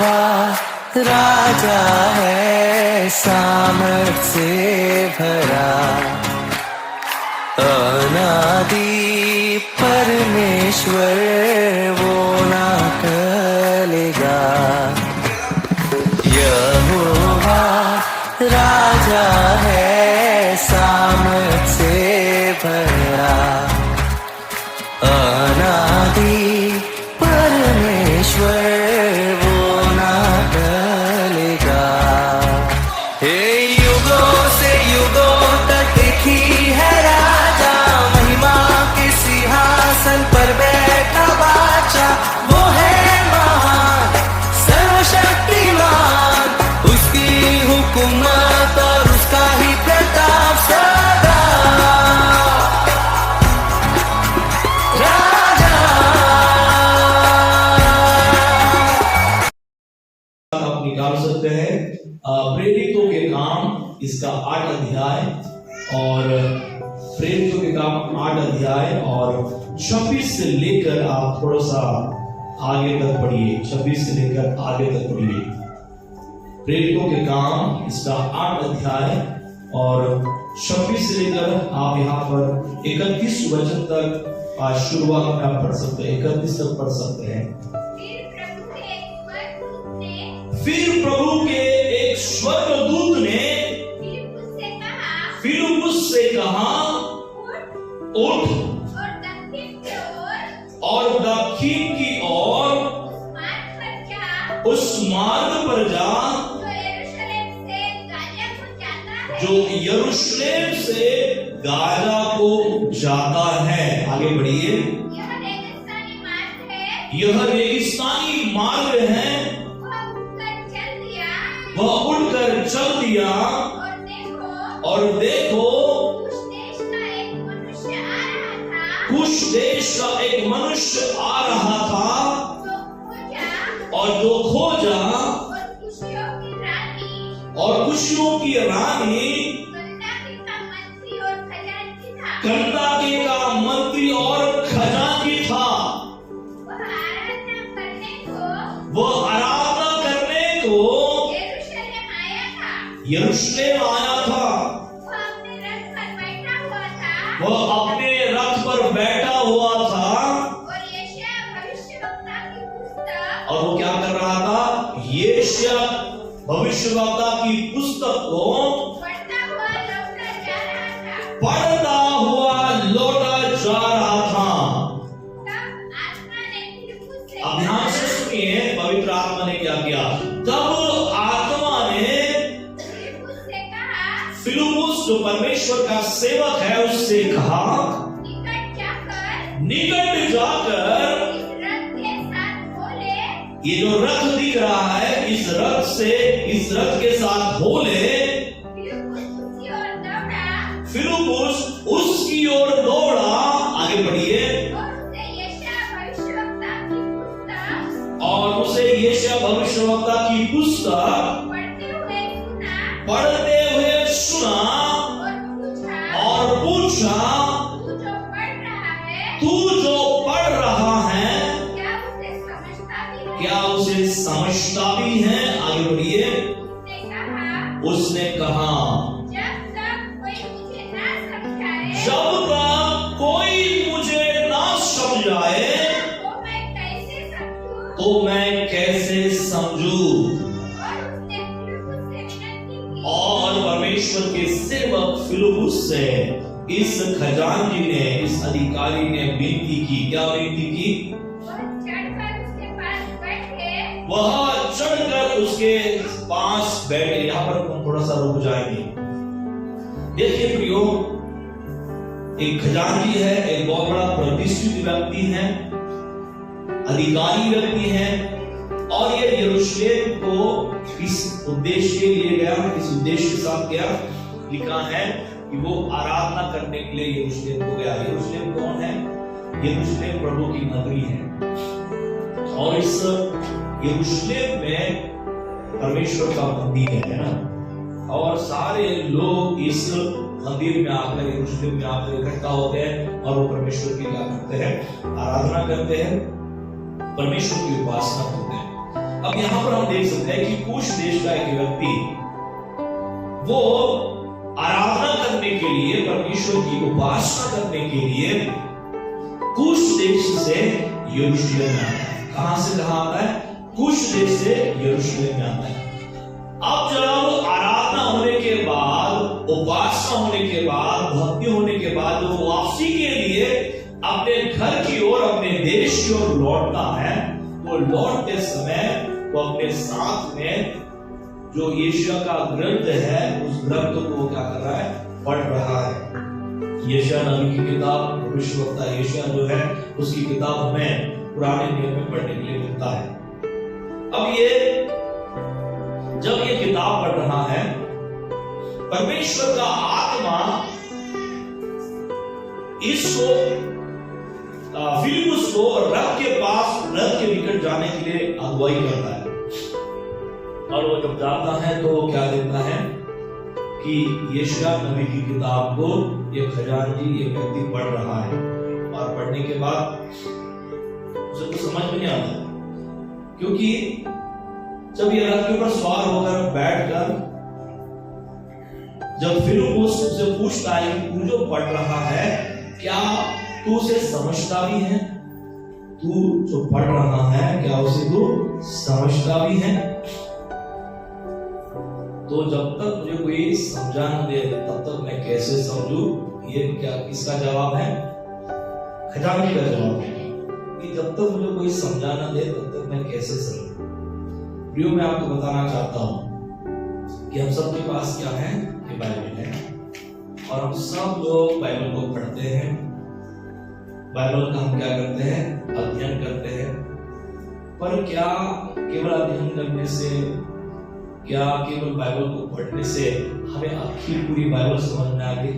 यहोवा राजा है सामर्थ से भरा, अनादि परमेश्वर वो ना टलेगा। यहोवा राजा है सामर्थ से भरा, अनादि परमेश्वर वो ना टलेगा। हे युगों से युगों तक एक ही है राजा, महिमा के सिंहासन पर बैठा बादशाह। वो है महान सर्वशक्तिमान, उसकी हुकूमत और उसका ही प्रताप सदा। आप निकाल सकते हैं प्रेरितों के काम इसका 8 अध्याय और प्रेरितों के काम 8 अध्याय और 26 से लेकर आप थोड़ा सा आगे तक पढ़िए। 26 से लेकर आगे तक पढ़िए। प्रेरितों के काम इसका 8 अध्याय और 26 से लेकर आप यहाँ पर 31 वचन तक शुरुआत में पढ़ सकते हैं। 31 तक पढ़ सकते हैं। फिर प्रभु के एक स्वर्गदूत ने फिलिप्पुस से कहा, उठ और दक्षिण की ओर उस मार्ग पर जा जो यरूशलेम से गाजा को जाता है। आगे बढ़िए। यह रेगिस्तानी मार्ग है। वह उठकर चल दिया और देखो कुश देश का एक मनुष्य आ रहा था और जो खोजा और खुशियों की रानी कंदाके का मंत्री और खजांची था। वह आराधना करने को यरूशलेम आया था। वह अपने रथ पर बैठा हुआ था और वो क्या कर रहा था? यशायाह भविष्यवक्ता की पुस्तक को पढ़ता हुआ लौटा जा रहा था। अब ध्यान से सुनिए, पवित्र आत्मा ने क्या किया। तब आत्मा ने फिलिप्पुस जो परमेश्वर का सेवक है उससे कहा, निकट जाकर ये जो रथ दिख रहा है इस रथ के साथ हो ले। फिलिप्पुस उसकी ओर दौड़ा। आगे बढ़िए। और उसे यशायाह भविष्यवक्ता की पुस्तक पढ़ते हुए सुना और पूछा, तू जो पढ़ रहा है क्या उसे समझता भी है? आगे बढ़िए। उसने कहा, जब तक कोई मुझे ना समझाए तो मैं कैसे समझूं? और परमेश्वर के सेवक फिलिप्पुस से इस खजांची ने, इस अधिकारी ने विनती की। क्या विनती की? वह चढ़कर उसके पास बैठे। यहाँ पर हम थोड़ा सा रुक जाएंगे। देखिए प्रियो, एक खजांची है, एक बहुत बड़ा प्रतिष्ठित व्यक्ति है, अधिकारी व्यक्ति है और ये यरूशलेम को इस उद्देश्य के लिए गया। इस उद्देश्य के साथ क्या लिखा है कि वो आराधना करने के लिए यरूशलेम को गया। यरूशलेम कौन है? यरूशलेम प्रभु की नगरी है और इस यरूशलेम में परमेश्वर का मंदिर है ना, और सारे लोग इस मंदिर में आकर, यरूशलेम में आकर इकट्ठा होते हैं और वो परमेश्वर की क्या करते हैं? आराधना करते हैं, परमेश्वर की उपासना करते हैं। अब यहां पर हम देख सकते हैं कि कुश देश का एक व्यक्ति वो आराधना करने के लिए, परमेश्वर की उपासना करने के लिए कुश देश से यरूशलेम में आता है। कहां से कहां आता है? कुश देश से यरूशलेम में आता है। अब जब आराधना होने के बाद, उपासना होने के बाद, भक्ति होने के बाद वो वापसी के लिए अपने घर की ओर, अपने देश की ओर लौटता है, तो लौटते समय वो अपने साथ में जो यशायाह का ग्रंथ है, उस ग्रंथ को वो क्या कर रहा है? पढ़ रहा है। यशायाह नबी की किताब, भविष्यवक्ता यशायाह जो है, उसकी किताब हमें पुराने नियम में पढ़ने के लिए मिलता है। अब जब ये किताब पढ़ रहा है, परमेश्वर का आत्मा इसको फिलिप्पुस को रथ के पास, रथ के निकट जाने के लिए अगुवाई करता है। और वो जब जाता है तो वो क्या देखता है कि यशायाह नबी की किताब को एक खजानची, एक व्यक्ति पढ़ रहा है। और पढ़ने के बाद उसे कुछ समझ में नहीं आता, क्योंकि जब ये रथ के ऊपर सवार होकर बैठकर जब फिलिप्पुस उससे पूछता है कि तू जो पढ़ रहा है, क्या तू उसे समझता भी है? तू जो पढ़ रहा है, क्या उसे तू समझता भी है? तो जब तक मुझे कोई समझा न दे, तब तक मैं कैसे समझूं? ये क्या, किसका जवाब है? खजानची का जवाब है कि जब तक मुझे कोई समझा न दे, तब तक मैं कैसे समझूं? प्रियो, मैं आपको बताना चाहता हूं कि हम सबके पास क्या है? ये बाइबल है, और हम सब लोग बाइबल को पढ़ते हैं। बाइबल का हम क्या करते हैं? अध्ययन करते हैं। पर क्या केवल अध्ययन करने से, क्या केवल बाइबल को पढ़ने से हमें आखिर पूरी बाइबल समझ में आ गई?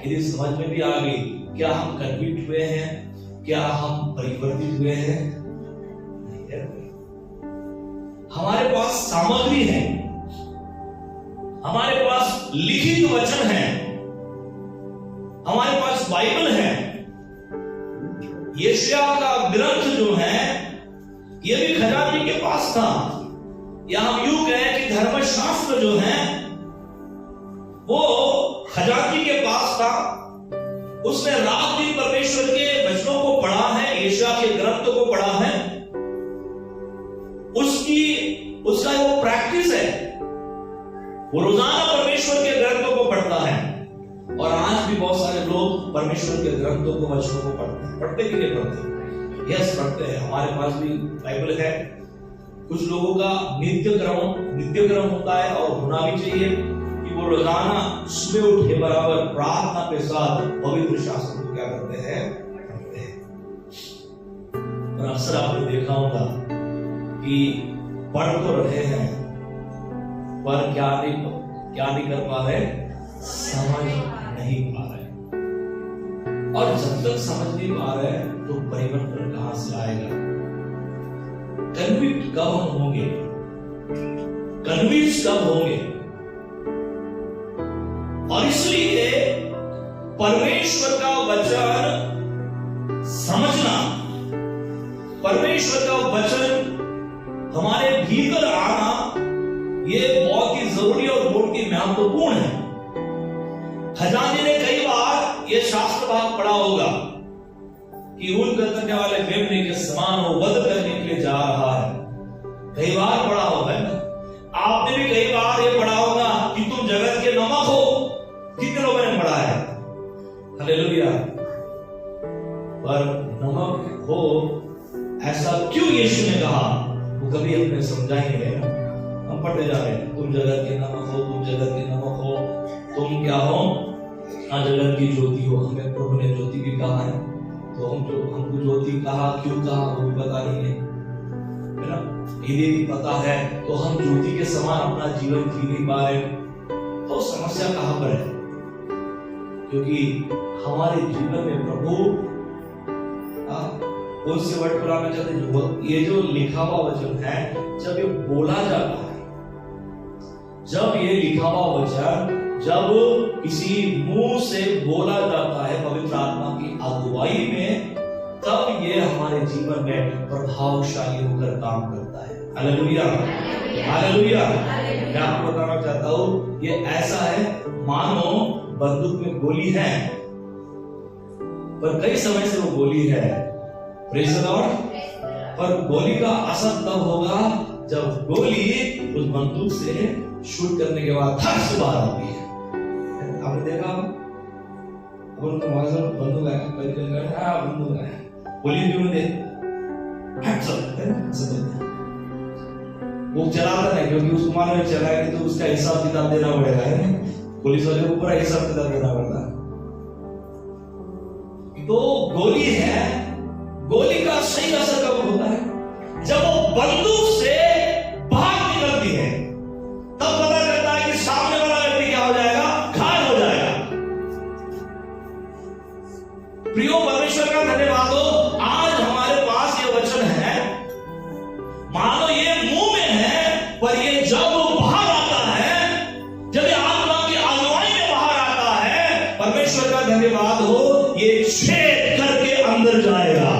यदि समझ में भी आ गई, क्या हम कन्विक्ट हुए हैं? क्या हम परिवर्तित हुए हैं? नहीं है। हमारे पास सामग्री है, हमारे पास लिखित वचन है, हमारे पास बाइबल है। यशायाह का ग्रंथ जो है, ये भी खजानची के पास था, या हम यूं कहें कि धर्मशास्त्र जो है वो खजानची के पास था। उसने रात दिन परमेश्वर के वचनों को पढ़ा है, यशायाह के ग्रंथ को पढ़ा है, उसका वो प्रैक्टिस है, वो रोजाना परमेश्वर के ग्रंथों को पढ़ता है। और आज भी बहुत सारे लोग परमेश्वर के ग्रंथों को, वचनों को पढ़ते हैं। पढ़ते कि नहीं पढ़ते? यस, पढ़ते हैं। हमारे पास भी बाइबल है। कुछ लोगों का नित्य क्रम होता है, और होना भी चाहिए कि वो रोजाना सुबह उठे बराबर प्रार्थना के साथ पवित्र शास्त्र को क्या करते हैं? पढ़ते हैं। और अक्सर आपने देखा होगा कि पढ़ तो रहे हैं, पर क्या नहीं कर पा रहे? समझ नहीं पा रहे। और जब तक समझ नहीं पा रहे, तो परिवर्तन कहां से आएगा? कन्विक्ट कब हम होंगे? कन्विंस कब होंगे? और इसलिए परमेश्वर का वचन समझना, परमेश्वर का वचन हमारे भीतर आना, यह बहुत ही जरूरी और बहुत ही महत्वपूर्ण है। खजानची ने कई बार यह शास्त्र भाग पढ़ा होगा कि ऊन करने वाले मेमने के समान वो वध करने के लिए जा रहा है। कई बार पढ़ा होगा ना, आपने भी कई बार ये पढ़ा होगा कि तुम जगत के नमक हो। कितने लोगों ने पढ़ा है? हालेलुया। पर नमक हो ऐसा क्यों यीशु ने कहा, वो कभी हमने समझा ही नहीं है। हम पढ़ते जा रहे हैं, तुम जगत के नमक हो, तुम जगत के नमक हो, तुम क्या हो? जगत की ज्योति हो। हमें प्रभु ने ज्योति भी कहा है, तो हमको ज्योति कहा, क्यों कहा वो भी पता नहीं है ना? यदि भी पता है तो हम ज्योति के समान अपना जीवन जी नहीं पा रहे, तो समस्या कहां पर है? क्योंकि हमारे जीवन में प्रभु उनसे वर्ड पुराना चाहते हैं। ये जो लिखा हुआ वचन है, जब ये बोला जाता है, जब ये लिखा हुआ वचन जब किसी मुंह से बोला जाता है पवित्र आत्मा की अगुवाई में, तब ये हमारे जीवन में प्रभावशाली होकर काम करता है। Hallelujah, hallelujah. मैं आपको बताना चाहता हूं, ये ऐसा है मानो बंदूक में गोली है, पर कई समय से वो गोली है, प्रेज़ द लॉर्ड। पर गोली का असर तब होगा जब गोली उस बंदूक से शूट करने के बाद धड़ से बाहर आती है। आपने देखा अपन तो मौजूद बंदूक है, बंदूक है, गोली भी उन्हें वो चलाता नहीं, क्योंकि उसको मानो चलाएगा तो उसका हिसाब किताब देना पड़ेगा, है पुलिस वाले को पूरा हिसाब किताब देना पड़ता है। तो गोली है, गोली का सही असर कब होता है? जब वो बंदूक से बाहर निकलती है, तब पता चलता है कि सामने वाला व्यक्ति क्या हो जाएगा, घायल हो जाएगा। प्रियो परमेश्वर का धन्यवाद हो, आज हमारे पास ये वचन है, मानो ये मुंह में है, पर ये जब बाहर आता है, जब ये आत्मा की अगुवाई में बाहर आता है, परमेश्वर का धन्यवाद हो, ये छेद करके अंदर जाएगा,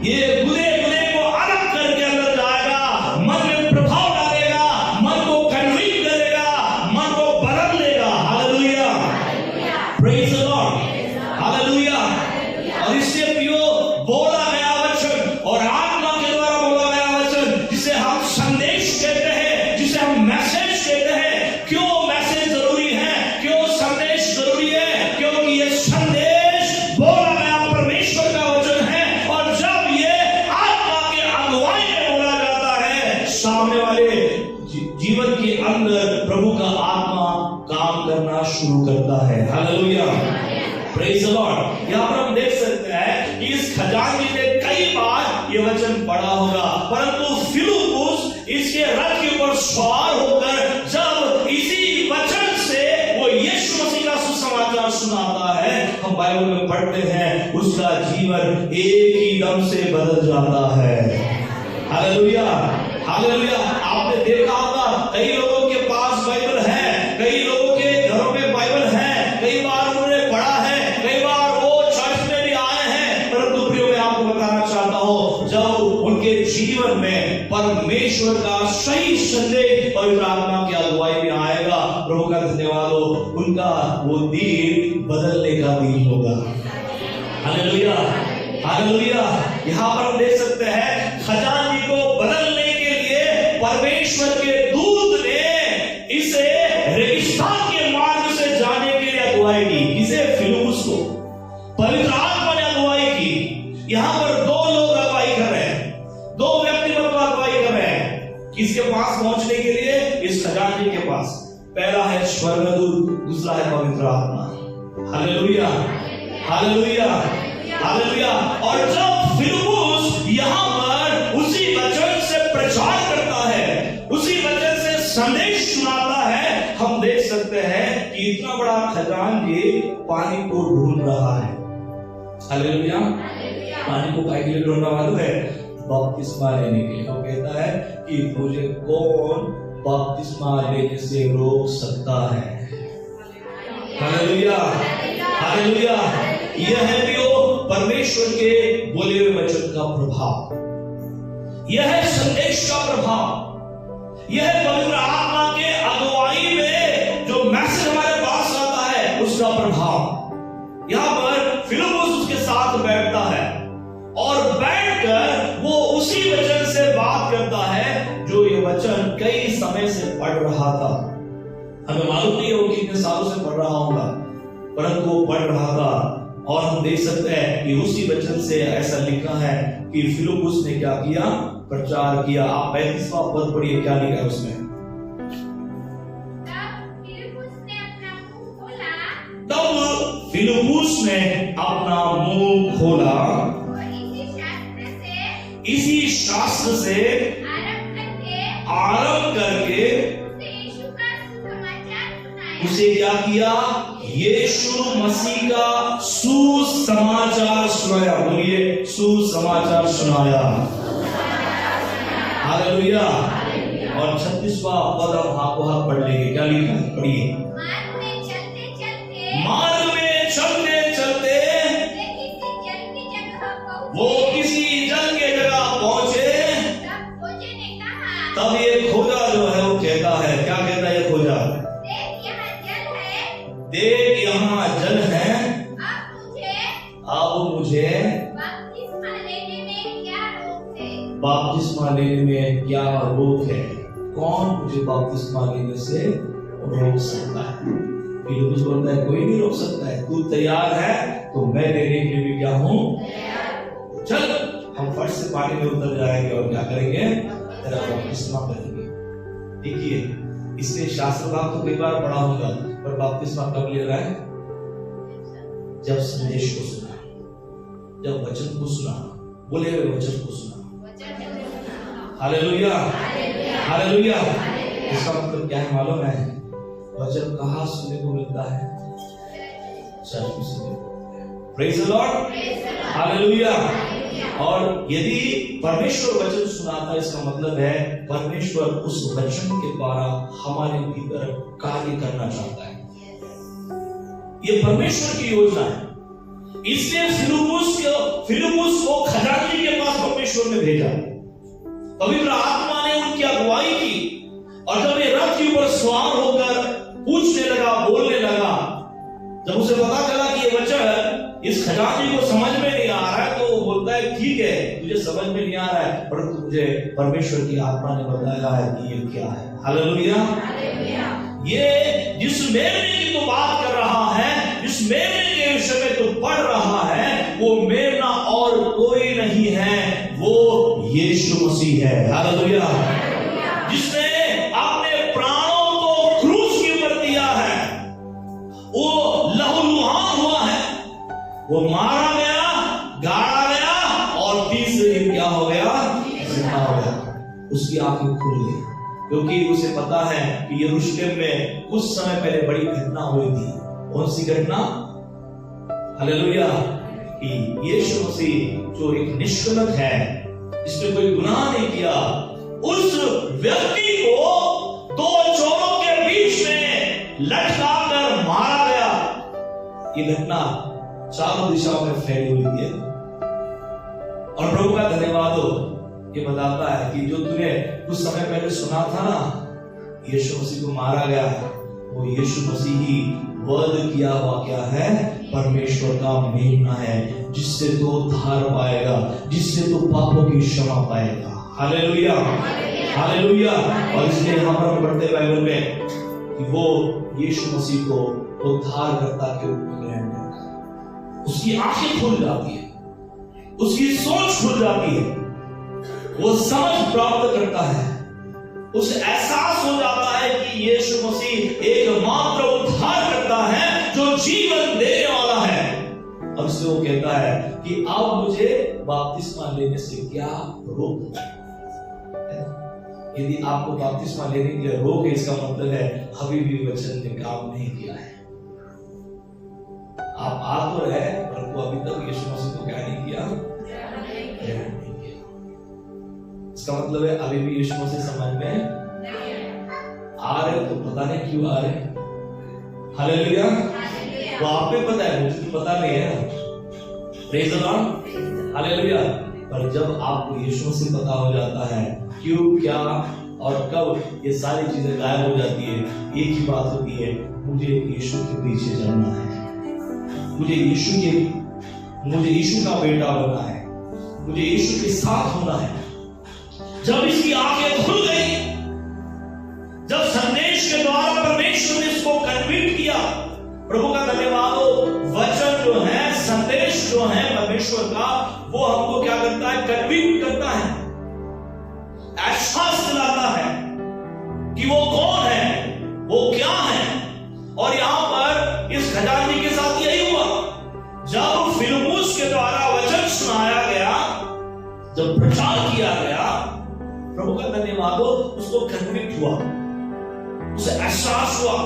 ये गुदे गुदे को अलग करके अंदर जाएगा, मन में प्रभाव डालेगा, मन को कन्विंस करेगा, मन को बदल देगा। Hallelujah, praise the Lord, hallelujah. और इससे प्रियो बोला गया वचन और आत्मा के द्वारा बोला गया वचन, जिसे हम संदेश कहते हैं, जिसे हम मैसेज कहते हैं। क्यों मैसेज जरूरी है, क्यों संदेश जरूरी है? क्योंकि ये संदेश बोला गया परमेश्वर का वचन है, और जब ये आत्मा के अगुवाई में बोला जाता है, सामने वाले जीवन के अंदर प्रभु का आत्मा काम करना शुरू करता है। Hallelujah, praise the Lord. यहां पर हम देख सकते हैं कि इस खजानची ने कई बार ये वचन पढ़ा होगा, परंतु फिलिप्पुस इसके रथ के ऊपर सवार होकर जब इसी वचन से वो यीशु मसीह का सुसमाचार सुनाता है, हम बाइबल में पढ़ते हैं उसका जीवन एक ही दम से बदल जाता है। Hallelujah, hallelujah. आपने देखा होगा कई लोगों के पास बाइबल है, कई लोगों के घरों में बाइबल है, कई बार उन्होंने पढ़ा है, कई बार वो चर्च में भी आए हैं, परंतु प्रियो मैं आपको बताना चाहता हूं, जब उनके जीवन में परमेश्वर का सही संदेश पवित्र आत्मा की अगुवाई में आएगा, प्रभु का धन्यवाद हो, उनका वो दिन बदलने का दिन होगा। Hallelujah, hallelujah. यहां पर हम देख सकते हैं खजानची को बदलने के लिए परमेश्वर के दूत ने इसे रेगिस्तान के मार्ग से जाने के लिए अगुवाई की। किसे? फिलिप्पुस को। पवित्र आत्मा ने अगुवाई की। यहां पर दो लोग अगुवाई कर रहे हैं, दो व्यक्तित्व अगुवाई कर रहे हैं। किसके पास पहुंचने के लिए? इस खजानची के पास। पहला है स्वर्गदूत, दूसरा है पवित्र आत्मा। Hallelujah, hallelujah, hallelujah. और जब फिलिप्पुस यहां पर उसी वचन से प्रचार करता है, उसी वचन से संदेश सुनाता है, हम देख सकते हैं कि इतना बड़ा खजानची पानी को ढूंढ रहा है। हालेलुया, पानी को काहे के लिए ढूंढ रहा है? बपतिस्मा लेने के लिए। वो कहता है कि मुझे कौन बपतिस्मा लेने से रोक सकता है? Hallelujah, hallelujah. यह है परमेश्वर के बोले हुए वचन का प्रभाव, यह है संदेश का प्रभाव, यह है पवित्र आत्मा के अगुवाई में जो मैसेज हमारे पास आता है उसका प्रभाव। यहां पर फिलिप्पुस उसके साथ बैठता है और बैठकर वो उसी वचन से बात करता है जो ये वचन कई समय से पढ़ रहा था। हमें मालूम नहीं है वो कितने सालों से पढ़ रहा होगा, परंतु वो पढ़ रहा था। और हम देख सकते हैं कि उसी वचन से ऐसा लिखा है कि फिलिप्पुस ने क्या किया? प्रचार किया। आप 35वां पद पढ़िए, क्या लिखा है उसमें? तब फिलिप्पुस ने अपना मुंह खोला और इसी शास्त्र से आरंभ करके उसे क्या किया? यीशु मसीह का सुसमाचार सुनाया। बोलिए, सुसमाचार सुनाया। हालेलुया। और 36वां पद हम हाथों हाथ पढ़ लेंगे, क्या लिखा है? पढ़िए। मार्ग में चलते चलते वो किसी जल के जगह पहुंचे, तब ये खोजा जो है वो कहता है, क्या कहता है ये खोजा? देख यहाँ जल है, अब मुझे बपतिस्मा लेने में क्या रोक है? कौन मुझे बपतिस्मा लेने से रोक सकता है? फिलिप्पुस बोलता है कोई नहीं रोक सकता है। तू तैयार है तो मैं देने के लिए भी क्या हूँ? चल हम फट से पानी में उतर जाएंगे और क्या करेंगे? तेरा बपतिस्मा करेंगे। देखिए इसलिए शास्त्र भाग तो कई बार पढ़ा होगा, पर बपतिस्मा कब ले रहा है? जब संदेश को सुना, जब वचन को सुना, बोले हुए वचन को सुना। Hallelujah, hallelujah. इसका मतलब क्या है मालूम है? वचन कहाँ सुनने को मिलता है? चर्च में सुनने को। Praise the Lord, hallelujah. और यदि परमेश्वर वचन सुनाता है, इसका मतलब है परमेश्वर उस वचन के द्वारा हमारे भीतर कार्य करना चाहता है। ये परमेश्वर की योजना है। इसलिए फिलिप्पुस को खजांची के पास परमेश्वर ने भेजा। पवित्र आत्मा ने उनकी अगुवाई की और जब ये रथ के ऊपर सवार होकर पूछने लगा, बोलने लगा, जब उसे पता चला कि ये वचन इस खजांची को समझ में नहीं आ रहा है, तो वो बोलता है ठीक है तुझे समझ में नहीं आ रहा है, परंतु मुझे परमेश्वर की आत्मा ने बताया है कि ये क्या है। हालेलुया, ये जिस मेमने की तो बात कर रहा है, जिस मेमने के विषय में तो पढ़ रहा है, वो मेमना और कोई नहीं है, वो यीशु मसीह है। हालेलुया, जिसने अपने प्राणों को क्रूस के ऊपर दिया है, वो लहूलुहान हुआ है, वो मारा गया, गाड़ा गया और तीसरे दिन क्या हो गया? जिंदा हो गया। उसकी आंखें खुल गई क्योंकि उसे पता है कि यरूशलेम में कुछ समय पहले बड़ी घटना हुई थी। कौन सी घटना? हालेलुया, कि यीशु मसीह जो एक निष्कलंक है, इसने कोई गुनाह नहीं किया, उस व्यक्ति को दो चोरों के बीच में लटकाकर मारा गया। ये घटना चारों दिशाओं में फैली हुई थी और प्रभु का धन्यवाद हो, ये बताता है कि जो तूने कुछ समय पहले सुना था ना, यीशु मसीह को मारा गया, वो यीशु मसीह ही वध किया हुआ क्या है? परमेश्वर का मेमना है, जिससे तो उद्धार पाएगा, जिससे तो पापों की क्षमा पाएगा। Hallelujah, hallelujah. और इसलिए यहाँ पर पढ़ते बाइबल में कि वो यीशु मसीह को उद्धारकर्ता के रूप में ग्रहण करता है। उसकी आंखें खुल जाती है, उसकी सोच खुल जाती है, वो समझ प्राप्त करता है, उसे एहसास हो जाता है कि यीशु मसीह एकमात्र उद्धार करता है जो जीवन देने वाला है। और उससे वो कहता है कि अब मुझे बपतिस्मा लेने से क्या रोक है? यदि आपको बपतिस्मा लेने के लिए रोक है, इसका मतलब है अभी भी वचन ने काम नहीं किया है। आप आ तो रहे, परंतु अभी तक यीशु मसीह को क्या नहीं किया? इसका मतलब है अभी भी यीशु मसीह समझ में आ रहे, तो पता नहीं क्यों आ रहे। हालेलुया, वो आप पे पता है, मुझे तो पता नहीं है। Praise the Lord, hallelujah. पर जब आपको यीशु मसीह पता हो जाता है क्यों, क्या और कब ये सारी चीजें गायब हो जाती है, एक ही बात होती है, मुझे यीशु के पीछे चलना है, मुझे यीशु का बेटा बनना है, मुझे यीशु के साथ होना है। जब इसकी आंखें खुल गई, जब संदेश के द्वारा परमेश्वर ने इसको कन्विक्ट किया, प्रभु का धन्यवाद हो, वचन जो है, संदेश जो है परमेश्वर का, वो हमको क्या करता है? कन्विक्ट करता है, एहसास दिलाता है कि वो कौन है, वो क्या है। और यहां पर इस खजांची के साथ यही हुआ। जब फिलिप्पुस के द्वारा वचन सुनाया गया, जब प्रचार किया गया, प्रभु का धन्यवाद हो, उसको कन्विक्ट हुआ, उसे एहसास हुआ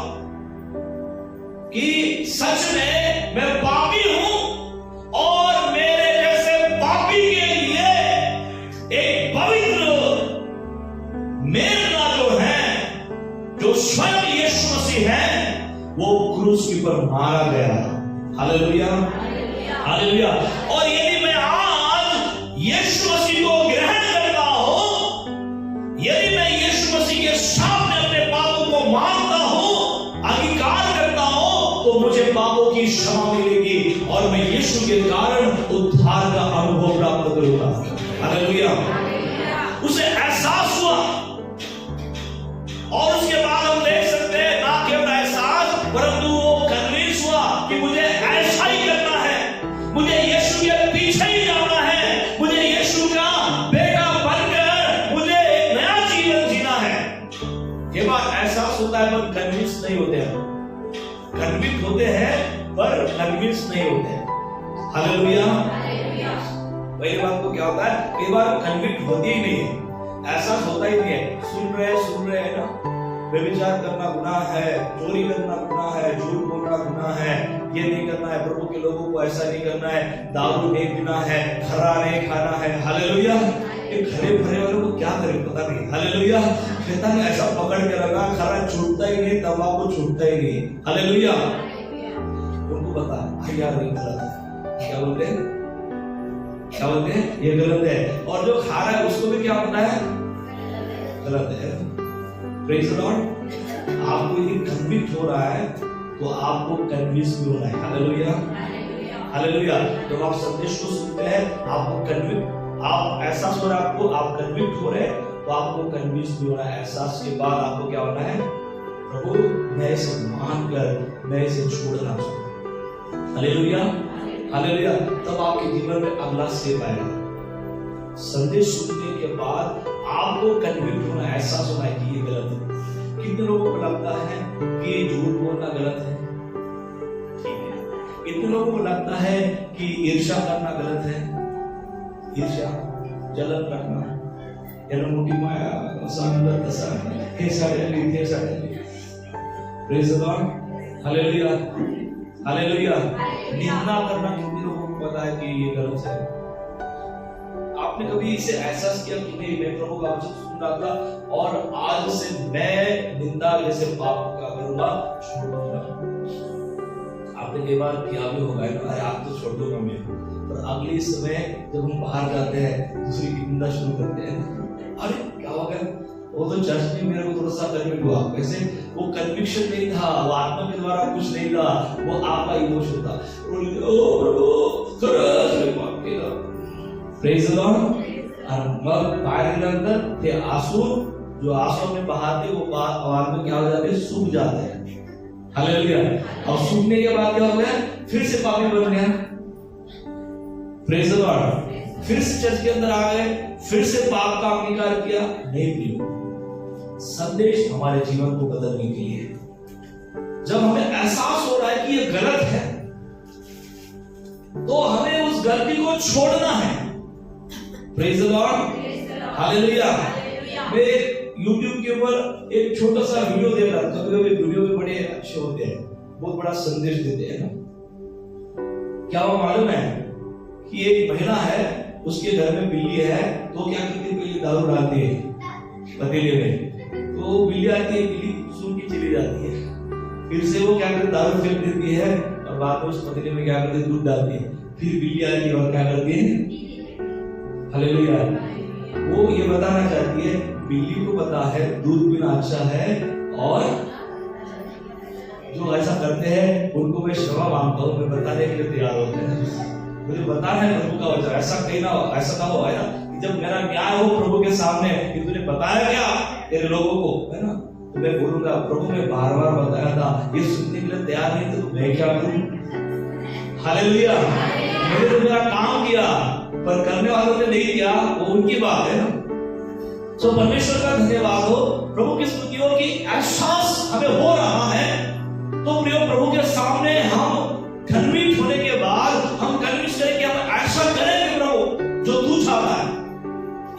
कि सच में मैं पापी हूं और मेरे जैसे पापी के लिए एक पवित्र मेमना जो है, जो स्वयं यीशु मसीह है, वो क्रूस के ऊपर मारा गया। Hallelujah, hallelujah. और यदि मैं आज यीशु मसीह को ग्रहण करता हूं, यदि मैं यीशु मसीह के सामने अपने पापों को मानता हूं, अंगीकार करता हूं, तो मुझे पापों की क्षमा मिलेगी और मैं यीशु के कारण उद्धार का अनुभव प्राप्त करूंगा। हालेलुया। उसे एहसास हुआ और उसके बाद हम देख सकते हैं ना केवल एहसास, परंतु वो कन्विंस हुआ कि मुझे ऐसा ही करना है, मुझे यीशु के पीछे ही जाना है, मुझे यीशु का बेटा बनकर मुझे एक नया जीवन जीना है। ये बात एहसास होता है पर कन्विंस नहीं होते हैं, कन्विंस होते हैं पर कन्विंस नहीं होते हैं। हालेलुया। पहली बात को क्या होता है, कई बार कन्विंस होती ही नहीं है, एहसास होता ही नहीं है। सुन रहे हैं ना, व्यभिचार करना गुनाह है, चोरी करना गुनाह है, झूठ बोलना गुनाह है, ये नहीं करना है, प्रभु के लोगों को ऐसा नहीं करना है, दारू नहीं पीना है, खरा नहीं खाना है। हालेलुया। ये खरे भरे वालों को क्या करें पता नहीं। हालेलुया। शैतान ने ऐसा पकड़ के रखा, खरा छूटता ही नहीं, तंबाकू छूटता ही नहीं। हालेलुया। उनको पता है यार ये गलत है, क्या बोलते हैं, क्या बोलते हैं, ये गलत है, और जो खा रहा है उसको भी क्या पता है, गलत है। Praise the Lord. आपको यदि कन्विक्ट हो रहा है तो आपको कन्विंस भी होना है। हालेलुया। हालेलुया। जब आप संदेश को सुनते हैं, आपको कन्विक्ट, आप एहसास हो रहा है, आपको आप कन्विक्ट हो रहे हैं, तो आपको कन्विंस भी होना है। एहसास के बाद आपको क्या होना है, प्रभु मैं इसे मानकर मैं इसे छोड़ना चाहता हूं। हालेलुया। हालेलुया। तब आपके जीवन में अगला स्टेप आएगा। संदेश सुनने के बाद आपको कन्विक्ट होना, एहसास होना है कि ये गलत है। कितने लोगों को लगता है कि झूठ बोलना गलत है, ठीक है। कितने लोगों को लगता है कि ईर्ष्या करना गलत है, ईर्ष्या, जलन रखना, मोटी माया संदर दशा हे सारे। Praise the Lord. Hallelujah. Hallelujah. निंदा करना कितने लोगों को पता है कि ये गलत है। आपने कभी इसे एहसास किया कि नहीं, मैं प्रभु का वचन सुन रहा था और आज से मैं निंदा जैसे पाप का करूंगा, छोड़ दूंगा। आपने कई बार किया भी होगा ना, अरे आप तो छोड़ दूंगा मैं, पर अगले समय जब हम बाहर जाते हैं दूसरी की निंदा शुरू करते हैं, अरे क्या हो गया, वो तो चर्च में मेरे को थोड़ा सा कन्विक्ट हुआ। वैसे वो कन्विक्शन नहीं था, वो आत्मा के द्वारा कुछ नहीं था, वो आपका इमोशन था। ओ प्रभु प्रेज़ द लॉर्ड। और मग बाहर के अंदर थे आंसू, जो आंसू में बहाते वो बाद में क्या हो जाते हैं, सूख जाते हैं। हालेलुया। और सूखने के बाद क्या हो गया, फिर से पापी बन गया। Praise the Lord. फिर से चर्च के अंदर आ गए, फिर से पाप का अंगीकार किया। नहीं प्रियो, संदेश हमारे जीवन को बदलने के लिए, जब हमें एहसास हो रहा है कि ये गलत है, तो हमें उस गलती को छोड़ना है। Praise the Lord. हालेलुया। मैं YouTube के ऊपर एक छोटा सा वीडियो देख रहा था। कभी-कभी वीडियो भी बड़े अच्छे होते हैं, बहुत बड़ा संदेश देते हैं ना। क्या वो मालूम है कि एक महिला है, उसके घर में बिल्ली है, तो क्या करती है, पहले दारू डालती है पतीले में, तो बिल्ली आती है, बिल्ली सूंघ के चली जाती है, फिर से वो क्या करती है, दारू फेंक देती है और बाद में उस पतीले में क्या करती है, दूध डालती है, फिर बिल्ली आती है और क्या करती है, हालेलुया। वो ये बताना चाहती है, बिल्ली को पता है दूध पीना अच्छा है, और जो ऐसा करते हैं उनको मैं क्षमा मांगता हूँ, मैं बताने के लिए तैयार होते हैं। मुझे बताना है प्रभु का वचन, ऐसा कहीं ना हो, ऐसा ना हो, है ना, जब मेरा न्याय हो प्रभु के सामने कि तूने बताया क्या तेरे लोगों को, है ना, तो मैं बोलूंगा प्रभु ने बार बार बताया था, ये सुनने के लिए तैयार नहीं थे तो मैं क्या करूं। हालेलुया। मैंने तो मेरा काम किया, पर करने वालों ने नहीं किया, वो उनकी बात है ना। तो परमेश्वर का धन्यवाद हो, प्रभु की स्तुति हो कि एहसास हमें हो रहा है। तो प्रियो, प्रभु के सामने हम कन्विंस होने के बाद हम कन्विंस करें कि हम ऐसा करेंगे प्रभु जो तू चाहता है।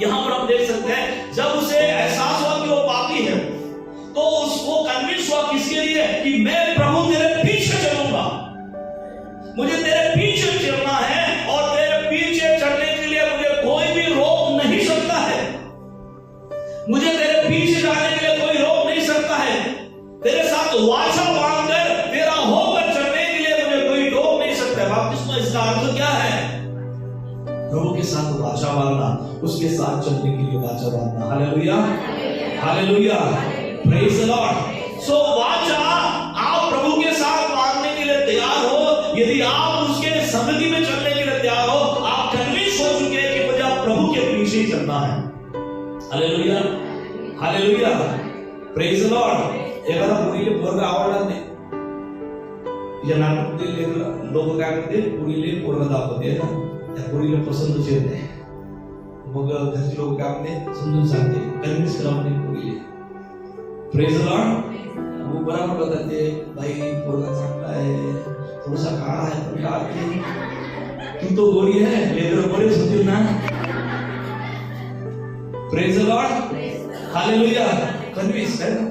यहां पर हम देख सकते हैं, जब उसे एहसास हुआ कि वो पापी है, तो उसको कन्विंस हुआ किसके लिए, कि मैं प्रभु तेरे पीछे चलूंगा, मुझे तेरे पीछे चलना है, और तेरे पीछे चलने के लिए मुझे कोई भी रोक नहीं सकता है, मुझे तेरे पीछे जाने के लिए कोई रोक नहीं सकता है, तेरे साथ वाचा बांधकर तेरा होकर चलने के लिए मुझे कोई रोक नहीं सकता है। बाप्तिस्मा इसका अर्थ क्या है, प्रभु के साथ वाचा बांधना, उसके साथ चलने के लिए वाचा बांधना। Hallelujah, hallelujah, praise the Lord. So वाचा आप प्रभु के साथ बांधने के लिए तैयार हो। यदि आप उसके संगति में चलने के लिए तैयार हो, आप कन्विंस हो चुके हैं कि मुझे प्रभु के पीछे ही चलना है। Hallelujah, hallelujah, praise the Lord. एखादा पुरीले पोरगा आवडला नाही, या नाटकातील लोक काय करते, पुरीले पोरगा दाखवते ना, त्या पुरीला पसंतच येत नाही, मग घरचे लोक काय म्हणते, समजून सांगते, कन्विन्स करा म्हणे पुरीले। Praise the Lord. मग बरोबर करतात ते, भाई पोरगा चांगला आहे, थोडासा काळा आहे, पण काय तू तो गोरी है, लेकर बड़े होतील ना। Praise the Lord, hallelujah. Convince है ना,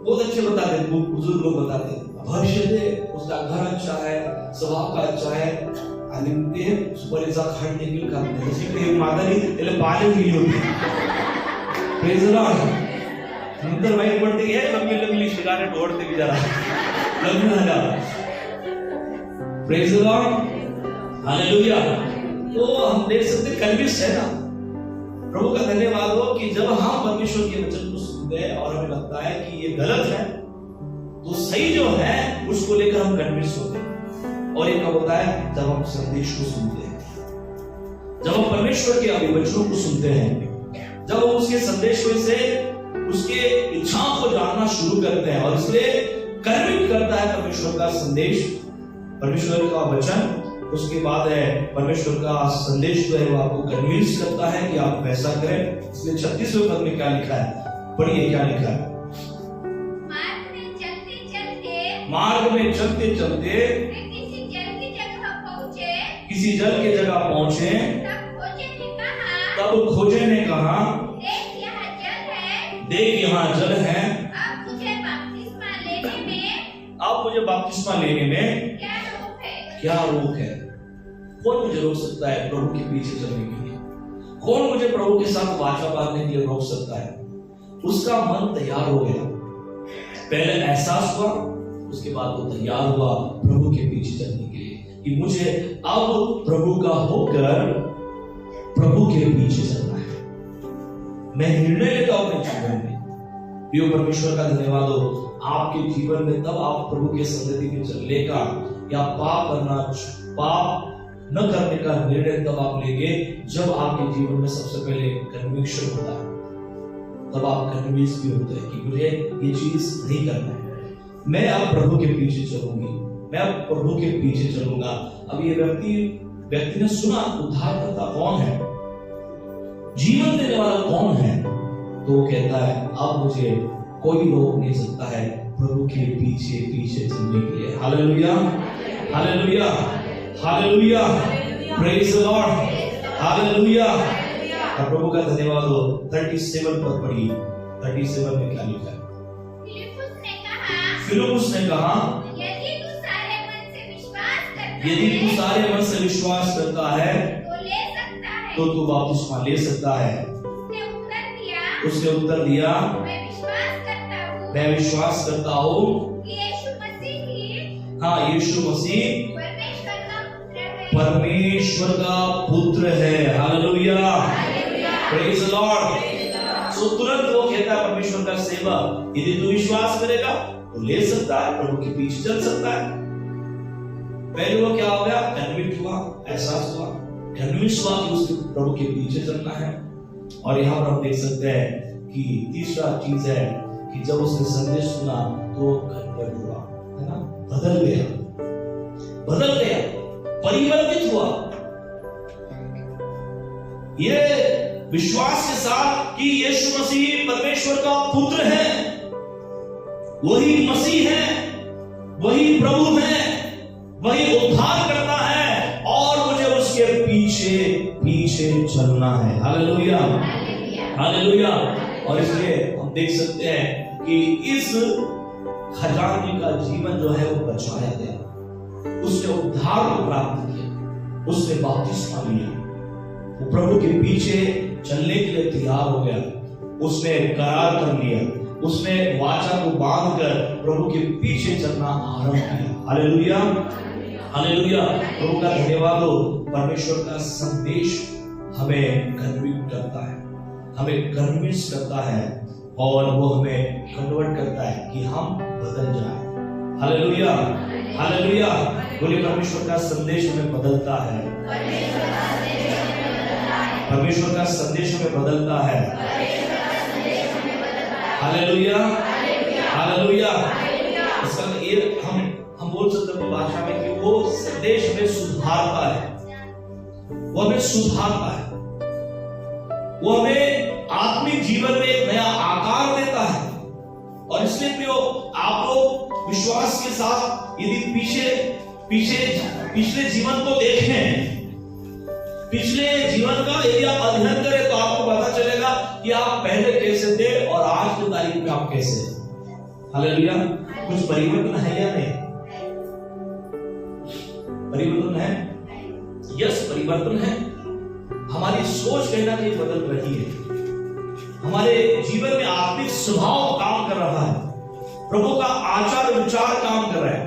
बहुत अच्छे बताते हैं, बुजुर्ग लोग बताते हैं, भविष्य दे, उसका घर अच्छा है, स्वभाव का अच्छा है, आणि ते सुपारीचा खाण देखील खात नाही, जशी काही मागाली त्याला पाणी गेली होती। Praise the Lord. नंतर माहित पडते की लंबी लंबी सिगारेट ओढते बिचारा, लग्न झालं। Praise the Lord, hallelujah. तो हम देख सकते कन्विंस है ना। प्रभु का धन्यवाद हो कि जब हम परमेश्वर के वचन को सुनते हैं और हमें लगता है कि ये गलत है, तो सही जो है उसको लेकर हम कन्विंस होते हैं। और ये कब होता है, जब हम संदेश को सुनते हैं, जब हम परमेश्वर के अभिवचनों को सुनते हैं, जब हम उसके संदेश में से उसके इच्छाओं को जानना शुरू करते हैं, और इसलिए कन्विंस करता है परमेश्वर का संदेश, परमेश्वर का वचन। उसके बाद है परमेश्वर का संदेश जो है वो आपको कन्विंस करता है कि आप वैसा करें। इसलिए 36वें पद में क्या लिखा है, पढ़िए क्या लिखा है। मार्ग में चलते चलते किसी जल की जगह पहुंचे, तब खोजे ने कहा, देख यहाँ जल है, अब मुझे बपतिस्मा लेने में क्या रोक है। कौन मुझे रोक सकता है प्रभु के पीछे चलने के लिए? कौन मुझे प्रभु के साथ वाचा बांधने के लिए रोक सकता है? उसका मन तैयार हो गया, पहले एहसास हुआ, उसके बाद वो तैयार हुआ प्रभु के पीछे चलने के लिए कि मुझे अब प्रभु का होकर प्रभु के पीछे चलना है। मैं निर्णय लेता हूं अपने जीवन में। प्रिय परमेश्वर का धन्यवाद हो, आपके जीवन में तब आप प्रभु के संगति में चलने का या पाप न करने का निर्णय तब आप लेंगे जब आपके जीवन में सबसे पहले कन्विक्शन होता है। तब आप कन्विंस भी होते हैं कि मुझे ये चीज नहीं करना है, मैं अब प्रभु के पीछे चलूंगी, मैं अब प्रभु के पीछे चलूंगा। अब ये व्यक्ति ने सुना उद्धारकर्ता कौन है, जीवन देने वाला कौन है, तो वो कहता है अब मुझे कोई रोक नहीं सकता है प्रभु के पीछे पीछे चलने के लिए। Hallelujah, hallelujah, hallelujah, praise the Lord, hallelujah. और प्रभु का धन्यवाद हो। 37 पर पढ़िए, 37 में क्या लिखा है। फिलिप्पुस ने कहा, यदि तू सारे मन से विश्वास करता है तो तू बपतिस्मा ले सकता है। उसने उत्तर दिया, मैं विश्वास करता हूँ यीशु मसीह परमेश्वर का पुत्र है। Hallelujah, praise the Lord. So तुरंत वो कहता है परमेश्वर का सेवक, यदि तू विश्वास करेगा तो ले सकता है, प्रभु के पीछे चल सकता है। पहले वो क्या हो गया, कन्विंस हुआ, एहसास हुआ, कन्विंस हुआ कि उसको प्रभु के पीछे चलना है। और यहाँ पर हम देख सकते हैं कि तीसरा चीज है कि जब उसने संदेश सुना तो कन्वर्ट हुआ, है ना, बदल गया, परिवर्तित हुआ। ये विश्वास के साथ कि यीशु मसीह परमेश्वर का पुत्र है, वही मसीह है, वही प्रभु है, वही उद्धार करता है और मुझे उसके पीछे पीछे चलना है। Hallelujah, hallelujah. और इसलिए हम देख सकते हैं कि इस खजाने का जीवन जो है वो बचाया गया, उसने उद्धार को प्राप्त किया, उसने बपतिस्मा लिया, वो प्रभु के पीछे चलने के लिए तैयार हो गया, उसने करार कर लिया, उसने वाचा को बांधकर प्रभु के पीछे चलना आरंभ किया। Hallelujah, hallelujah. प्रभु का धन्यवाद हो। परमेश्वर का संदेश हमें कन्विक्ट करता है, हमें कन्विंस करता है और वो हमें कन्वर्ट करता है कि हम बदल जाएं। Hallelujah, hallelujah. बोलिए परमेश्वर का संदेश हमें बदलता है, परमेश्वर का संदेश हमें बदलता है। Hallelujah, hallelujah. इसका ये हम बोल सकते हैं भाषा में कि वो संदेश हमें सुधारता है, वो हमें सुधारता है, वो हमें आत्मिक जीवन में एक नया आकार देता है। और इसलिए भी आप लोग विश्वास के साथ यदि पिछले जीवन को देखें, पिछले जीवन का यदि आप अध्ययन करें तो आपको पता चलेगा कि आप पहले कैसे थे और आज की तारीख में आप कैसे हैं। हालेलुया। कुछ परिवर्तन है या नहीं? परिवर्तन है, यस परिवर्तन है। हमारी सोच कहीं ना कहीं बदल रही है, हमारे जीवन में आत्मिक स्वभाव काम कर रहा है, प्रभु का आचार विचार काम कर रहा है,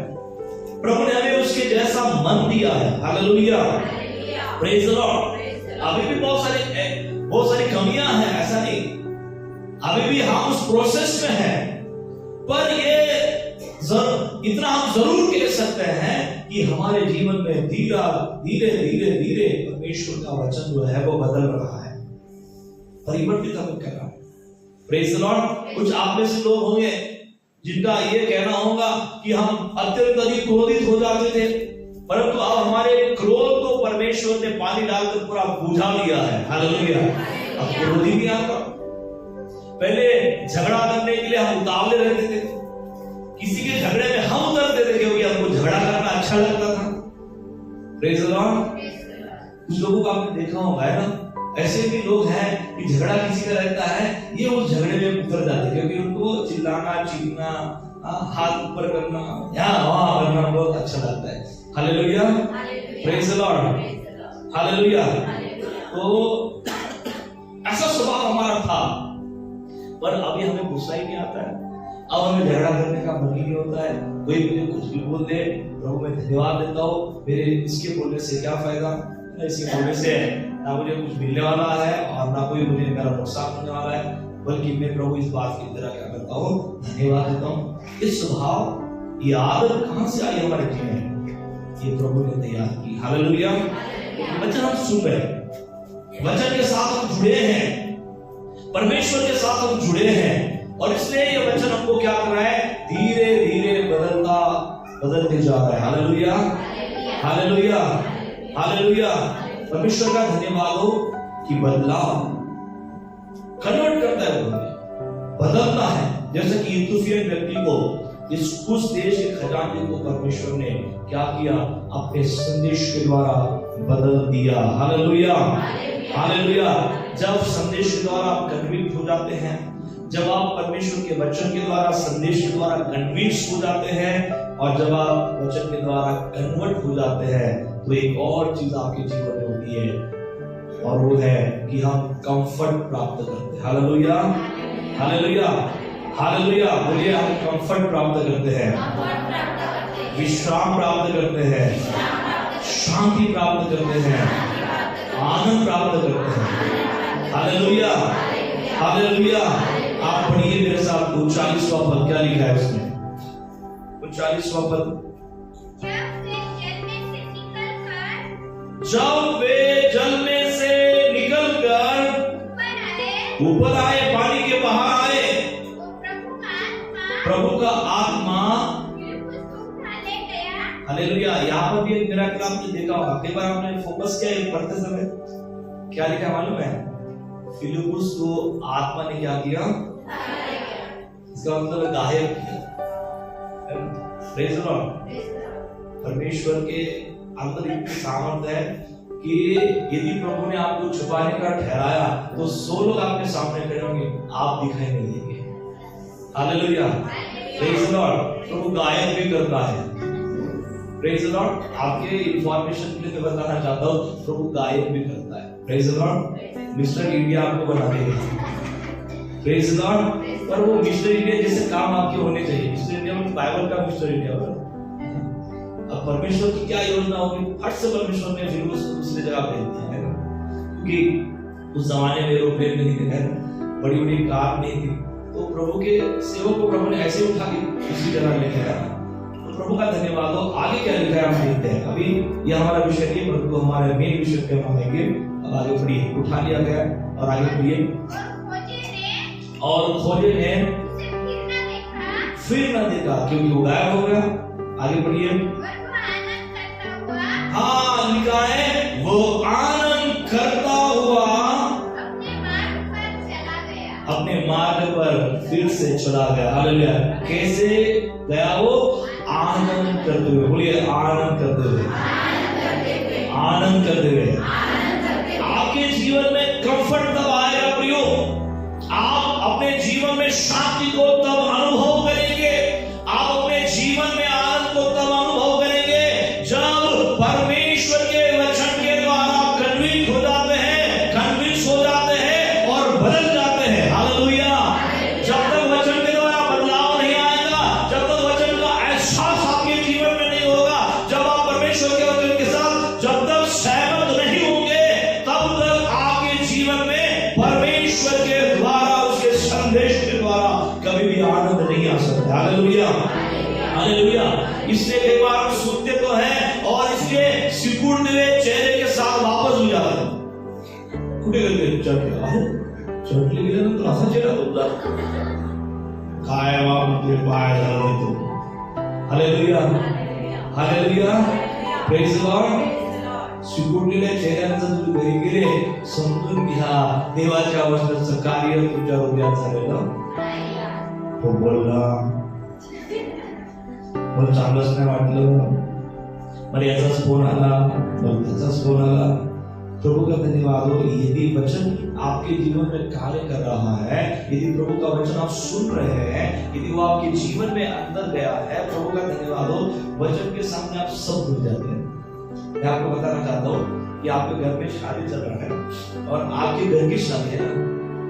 प्रभु ने हमें उसके जैसा मन दिया है। Hallelujah, praise the Lord. अभी भी बहुत सारी कमियां हैं, ऐसा नहीं, अभी भी हम उस प्रोसेस में हैं, पर ये इतना हम जरूर कह सकते हैं कि हमारे जीवन में धीरे धीरे परमेश्वर का वचन जो है वो बदल रहा है, परिवर्तित हमें कर रहा है। Praise the Lord. कुछ आप में से लोग होंगे जिनका ये कहना होगा कि हम अत्यंत अधिक क्रोधित हो जाते थे, परंतु अब हमारे क्रोध को परमेश्वर ने पानी डालकर पूरा बुझा लिया है। हालेलुया। अब क्रोध ही नहीं आता। पहले झगड़ा करने के लिए हम उतावले रहते थे, किसी के झगड़े में हम उतरते थे क्योंकि हमको झगड़ा करना अच्छा लगता था। Praise the Lord. कुछ लोगों को आपने देखा होगा, है ना, ऐसे भी लोग हैं कि झगड़ा किसी का रहता है, ये उस झगड़े में उतर जाते क्योंकि उनको चिल्लाना, चीखना, हाथ ऊपर करना, यहाँ वहां करना बहुत अच्छा लगता है। Hallelujah, praise the Lord, hallelujah. तो ऐसा स्वभाव हमारा था, पर अभी हमें गुस्सा ही नहीं आता है, अब हमें झगड़ा करने का मन ही नहीं होता है। कोई मुझे कुछ भी बोल दे, प्रभु मैं धन्यवाद देता हूँ, मेरे इसके बोलने से क्या फायदा, इसके बोलने से ना मुझे कुछ मिलने वाला है और ना कोई मुझे मेरा नुकसान होने वाला है, बल्कि मैं प्रभु इस बात की तरह क्या करता हूँ, धन्यवाद देता हूँ। इस स्वभाव, ये आदत कहां से आई हमारे जीवन में? ये प्रभु ने तैयार की। हालेलुया। वचन हम सुन रहे हैं, वचन के साथ हम जुड़े हैं, परमेश्वर के साथ हम जुड़े हैं, और इसलिए ये वचन हमको क्या कर रहा है, धीरे धीरे बदलते जा रहा है। Hallelujah, hallelujah, hallelujah. परमेश्वर का धन्यवाद हो कि बदलाव कन्वर्ट करता है, बदलता है। जैसे कि इथोपियन व्यक्ति को इस कुछ देश के खजाने को परमेश्वर ने क्या किया, अपने संदेश के द्वारा बदल दिया। Hallelujah, hallelujah. जब संदेश के द्वारा आप कन्विक्ट हो जाते हैं, जब आप परमेश्वर के वचन के द्वारा, संदेश के द्वारा कन्विंस हो जाते हैं, और जब आप वचन के द्वारा कन्वर्ट हो जाते हैं, तो एक और चीज आपके जीवन में होती है, और वो है कि हम कंफर्ट प्राप्त करते हैं। Hallelujah, hallelujah, hallelujah. बोलिए, हम कंफर्ट प्राप्त करते हैं, विश्राम प्राप्त करते हैं, शांति प्राप्त करते हैं, आनंद प्राप्त करते हैं। Hallelujah, hallelujah. आप पढ़िए मेरे साथ 39वां पद, क्या लिखा है उसमें? 39वां पद, जब वे जल में से निकलकर ऊपर आए, पानी के बाहर आए, प्रभु का आत्मा, हालेलुया। यहाँ पर भी एक मिराकल आपने देखा होगा, कई बार आपने फोकस किया है पढ़ते समय, क्या लिखा मालूम है? फिलिप्पुस को आत्मा ने क्या किया? इसका मतलब गायब किया। Praise the Lord. परमेश्वर के अंदर इतनी सामर्थ है कि यदि प्रभु ने आपको छुपाने का ठहराया तो 100 लोग आपके सामने खड़े होंगे, आप दिखाई नहीं देंगे। Hallelujah, praise the Lord. प्रभु गायब भी करता है। Praise the Lord. आपके इंफॉर्मेशन के लिए बताना चाहता हूँ, प्रभु गायब भी करता है। Praise the Lord. Mister India आपको बना देगा। Praise the Lord. पर वो मिस्टर इंडिया जैसे काम आपके होने चाहिए। मिस्टर इंडिया में बाइबल का मिस्टर इंडिया होगा। अब परमेश्वर की क्या योजना होगी, फट से परमेश्वर ने फिर उसको दूसरी जगह भेज दिया है, क्योंकि उस जमाने में एरोप्लेन नहीं थे, बड़ी बड़ी कार नहीं थी, तो प्रभु के सेवक को प्रभु ने ऐसे उठा के दूसरी जगह लेके आया। तो प्रभु का धन्यवाद हो। आगे क्या लिखा है हम देखते हैं। अभी यह हमारा विषय नहीं, परंतु हमारे मेन विषय पे हम आएंगे। अब आगे पढ़िए, उठा लिया गया और आगे पढ़िए। और खोजे ने फिर न देखा, क्योंकि वो गायब हो गया। आगे पढ़िए। हाँ, लिखा है वो आनंद करता हुआ अपने मार्ग पर फिर से चला गया। हालेलुया। कैसे गया वो? आनंद करते हुए। बोलिए आनंद करते हुए, आनंद करते हुए। आपके जीवन में कंफर्ट तब आएगा प्रियो, आप अपने जीवन में शांति को तब अनुभव करेंगे, आप अपने जीवन में आनंद को तब अनुभव करेंगे जब परमेश्वर के वचन के द्वारा कन्विंस हो जाते हैं और बदल जाते हैं। हालेलुया। जब तक वचन के द्वारा बदलाव नहीं आएगा, जब तक वचन का एहसास आपके जीवन में नहीं होगा, जब आप परमेश्वर के वचन के साथ जब तक सहमत नहीं होंगे, तब तक आपके जीवन में परमेश्वर के द्वारा, उसके संदेश के द्वारा कभी भी आनंद नहीं आ सकता। Hallelujah, hallelujah. इसलिए कई बार हम सुनते तो हैं और इसके सिकुड़ते हुए चेहरे के साथ वापस हो जाते हैं। कुटे करके चट लेके तो ऐसा चेहरा होता खाया मुझे पाया जा रहे तो। Hallelujah, hallelujah, praise the Lord. सिकुडलेल्या चेहऱ्यांचं तुम्ही घरी गेले, समजून घ्या देवाच्या वचनाचं कार्य तुमच्या हृदयात झालेलं. तो बोलला, मला चांगलंच नाही वाटलं, मला याचाच फोन आला, मला त्याचाच फोन आला. प्रभु का धन्यवाद हो। यदि वचन आपके जीवन में कार्य कर रहा है, यदि प्रभु का वचन आप सुन रहे हैं, यदि वो आपके जीवन में अंदर गया है, प्रभु का धन्यवाद हो। वचन के सामने आप सब भूल जाते हैं। मैं आपको बताना चाहता हूँ कि आपके घर में शादी चल रहा है और आपके घर की शादी है,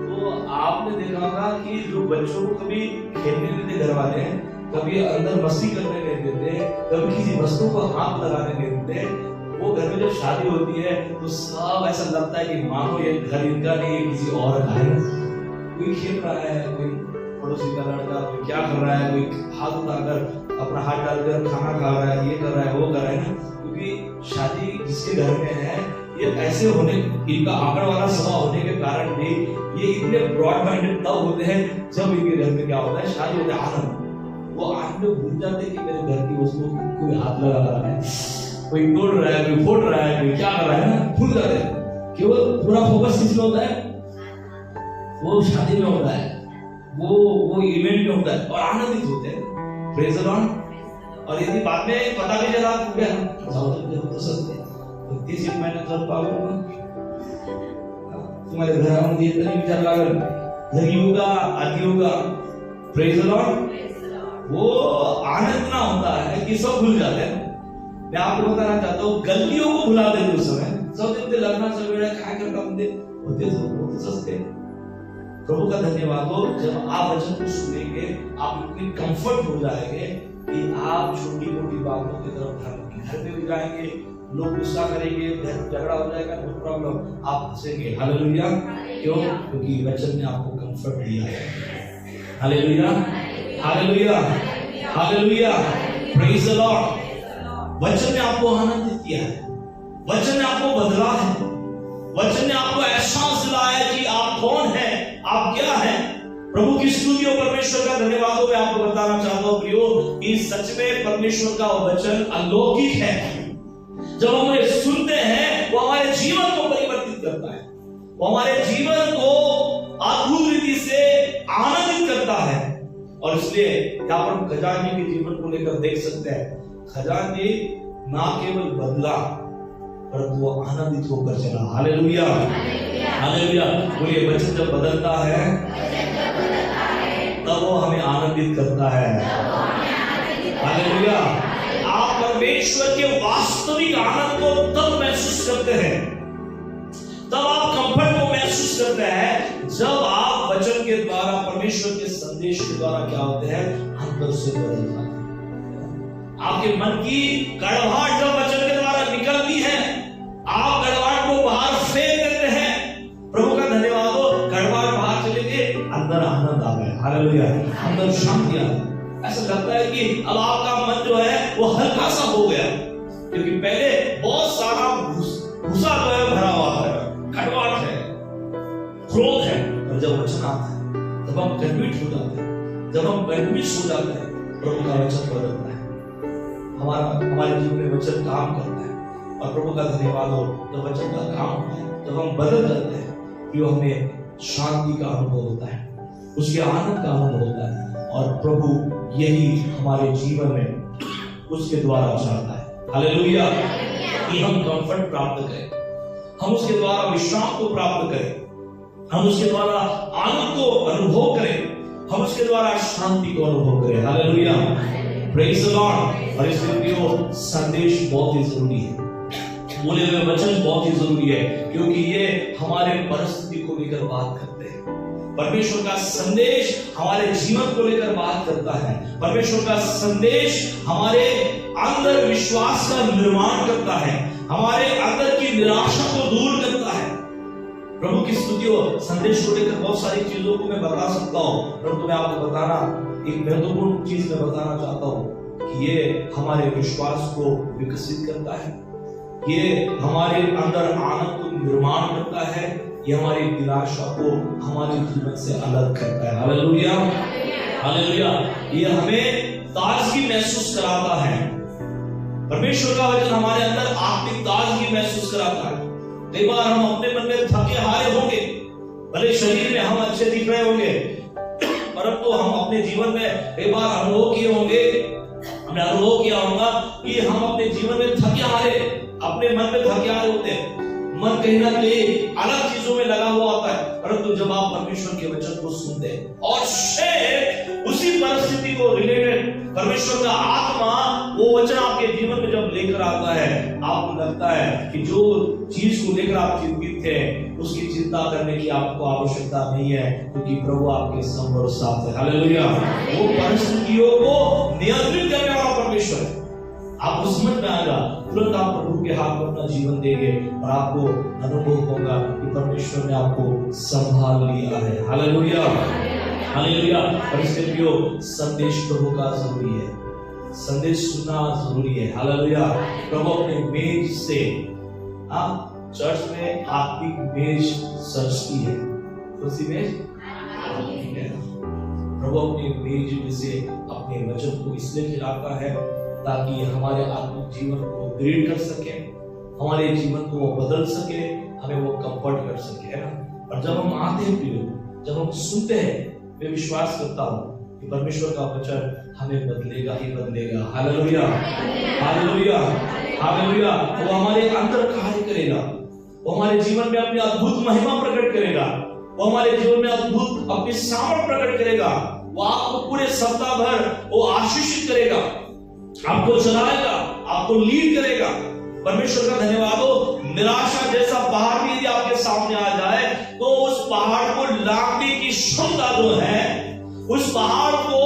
तो आपने देखा होगा कि जो बच्चों को कभी खेलने देते घर वाले हैं, कभी अंदर मस्ती करने नहीं देते, कभी किसी वस्तु को हाथ लगाने नहीं देते, वो घर में जब शादी होती है तो सब ऐसा लगता है कि मानो ये घर इनका नहीं, किसी और का है। कोई खेल रहा है, कोई पड़ोसी का लड़का, कोई क्या कर रहा है, कोई हाथ उठाकर अपना हाथ डालकर खाना खा रहा है, ये कर रहा है, वो कर रहा है ना, क्योंकि शादी जिसके घर में है, ये ऐसे होने, इनका आंकड़ वाला सभा होने के कारण भी ये इतने ब्रॉड माइंडेड तब होते हैं जब इनके घर में क्या होता है, शादी होता है, आनंद। वो आनंद में भूल जाते हैं कि मेरे घर की वस्तुओं को कोई हाथ लगा रहा है, कोई तोड़ रहा है, कोई फोड़ रहा है, कोई क्या कर रहा है ना, भूल जाते हैं। केवल पूरा फोकस किस में होता है? वो शादी में होता है, वो इवेंट में होता है और आनंदित होते हैं। Praise the Lord. और यदि बाद में पता भी चला तो हो सकते तो 30 महिने जर पावलं तुम्हारे घरामध्ये तरी विचार लागल, घरी होगा, आदि होगा। Praise the Lord. वो आनंद ना होता है कि सब भूल जाते हैं। मैं आपको बताना चाहता हूँ, गलतियों को भुला देते उस समय, सब दिन लग्नाचा वेळ काय करता म्हणजे होतेच असते। प्रभु का धन्यवाद हो। जब आप वचन को सुनेंगे, आप इतने कंफर्ट हो जाएंगे कि आप छोटी मोटी बातों की तरफ घर पे भी जाएंगे, लोग गुस्सा करेंगे, घर झगड़ा हो जाएगा, नो प्रॉब्लम, आप हंसेंगे। हालेलुया। क्यों? क्योंकि वचन ने आपको कंफर्ट दिया है। Hallelujah, hallelujah, hallelujah, praise the Lord. वचन ने आपको आनंदित किया है, वचन ने आपको बदला है, वचन ने आपको एहसास दिलाया कि आप कौन हैं, आप क्या हैं। प्रभु की स्तुति और परमेश्वर का धन्यवाद हो। मैं आपको बताना चाहता हूं प्रियो, इस सच में परमेश्वर का वचन अलौकिक है। जब हम उन्हें सुनते हैं, वो हमारे जीवन को परिवर्तित करता है, वो हमारे जीवन को अद्भुत रीति से आनंदित करता है। और इसलिए यहाँ पर हम खजानजी के जीवन को लेकर देख सकते हैं। खजानजी ना केवल बदला, परंतु वो आनंदित होकर चला। Hallelujah, hallelujah. बोलिए, वचन जब बदलता है तब वो हमें आनंदित करता है। हालेलुया। आप परमेश्वर के वास्तविक आनंद को तब महसूस करते हैं, तब आप कंफर्ट को महसूस करते हैं, जब आप वचन के द्वारा, परमेश्वर के संदेश के द्वारा क्या होते हैं, अंदर से बदल जाते हैं। आप आपके मन की कड़वाहट जब वचन के द्वारा निकलती है, आप कड़वाहट को बाहर फेंक देते हैं। प्रभु का धन्यवाद हो, कड़वाहट बाहर चले गए, अंदर आनंद आ गया। हालेलुया, अंदर शांति आ गई। ऐसा लगता है कि अब आपका मन जो है वो हल्का सा हो गया, क्योंकि पहले बहुत सारा गुस्सा जो है भरा हुआ है, कड़वाहट है, क्रोध है। और जब वचन आता है, जब हम कन्विट हो जाते हैं, जब हम कन्विंस हो जाते हैं, प्रभु का वचन बदलता है, हमारे जीवन में वचन काम करता है। और प्रभु का धन्यवाद हो, जब वचन का काम होता है, जब हम बदल जाते हैं, तो हमें शांति का अनुभव होता है, उसके आनंद का अनुभव होता है। और प्रभु यही हमारे जीवन में उसके द्वारा चाहता है। हालेलुया, कि हम कंफर्ट प्राप्त करें, हम उसके द्वारा विश्राम को प्राप्त करें, हम उसके द्वारा आनंद को अनुभव करें, हम उसके द्वारा शांति को अनुभव करें। Hallelujah, praise the Lord. और इसलिए संदेश बहुत ही जरूरी है, बोले हुए वचन बहुत ही जरूरी है, क्योंकि ये हमारे परिस्थिति को लेकर बात करते हैं। परमेश्वर का संदेश हमारे जीवन को लेकर बात करता है। परमेश्वर का संदेश हमारे अंदर विश्वास का निर्माण करता है, हमारे अंदर की निराशा को दूर करता है। प्रभु की स्तुति हो। संदेश को लेकर बहुत सारी चीजों को मैं बता सकता हूँ, परंतु मैं आपको बताना एक महत्वपूर्ण चीज मैं बताना चाहता हूँ कि ये हमारे विश्वास को विकसित करता है, ये हमारे अंदर आनंद को निर्माण करता है, ये हमारी निराशा को हमारे जीवन से अलग करता है। हालेलुया, हालेलुया, ये हमें ताजगी महसूस कराता है। परमेश्वर का वचन हमारे अंदर आत्मिक ताजगी महसूस कराता है। कई बार हम अपने मन में थके हारे होंगे, भले शरीर में हम अच्छे दिख रहे होंगे, परंतु हम अपने जीवन में कई बार अनुभव किए होंगे, हमने अनुभव किया होगा कि हम अपने जीवन में थके हारे, अपने मन में थके हारे होते हैं, मन कहीं ना कहीं अलग चीजों में लगा हुआ होता है। परंतु जब आप परमेश्वर के वचन को सुनते हैं और शेर उसी परिस्थिति को रिलेटेड परमेश्वर का आत्मा वो वचन आपके जीवन में जब लेकर आता है, आपको लगता है कि जो चीज को लेकर आप चिंतित थे उसकी चिंता करने की आपको आवश्यकता नहीं है, क्योंकि प्रभु आपके संग और साथ है। हालेलुया, वो परिस्थितियों को नियंत्रित करने वाला परमेश्वर है। आपको समझ में आएगा, तुरंत आप प्रभु के हाथ में अपना जीवन देंगे और आपको अनुभव होगा कि परमेश्वर ने आपको संभाल लिया है। Hallelujah, hallelujah. और इसलिए संदेश प्रभु का जरूरी है, संदेश सुनना जरूरी है। हालेलुया। प्रभु अपने मेज से चर्च में आत्मिक मेज सजती है, उसी मेज प्रभु अपने मेज में से अपने वचन को इसलिए खिलाता है ताकि हमारे आत्मिक जीवन को दृढ़ कर सके, हमारे जीवन को वो बदल सके, हमें वो कंफर्ट कर सके, है ना। और जब हम आते हैं प्रियो, जब हम सुनते हैं, मैं विश्वास करता हूँ कि परमेश्वर का वचन हमें बदलेगा ही बदलेगा। Hallelujah, hallelujah, hallelujah. वो हमारे अंदर कार्य करेगा, वो हमारे जीवन में अपनी अद्भुत महिमा प्रकट करेगा, वो हमारे जीवन में अद्भुत अपनी सामर्थ प्रकट करेगा, वो आपको पूरे सप्ताह भर वो आशीषित करेगा, आपको चलाएगा, आपको लीड करेगा। परमेश्वर का धन्यवाद हो। निराशा जैसा पहाड़ भी यदि आपके सामने आ जाए तो उस पहाड़ को लांघने की क्षमता जो है, उस पहाड़ को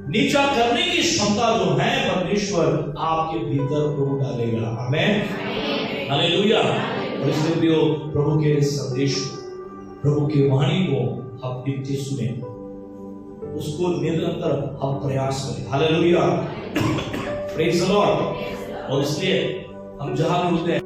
नीचा करने की क्षमता जो है, परमेश्वर आपके भीतर प्रभु डालेगा। आमीन, हालेलुया। और इसलिए भी प्रभु के संदेश, प्रभु की वाणी को हम नित्य सुने, उसको निरंतर हम प्रयास करें। Hallelujah, praise the Lord. और इसलिए हम जहां भी होते हैं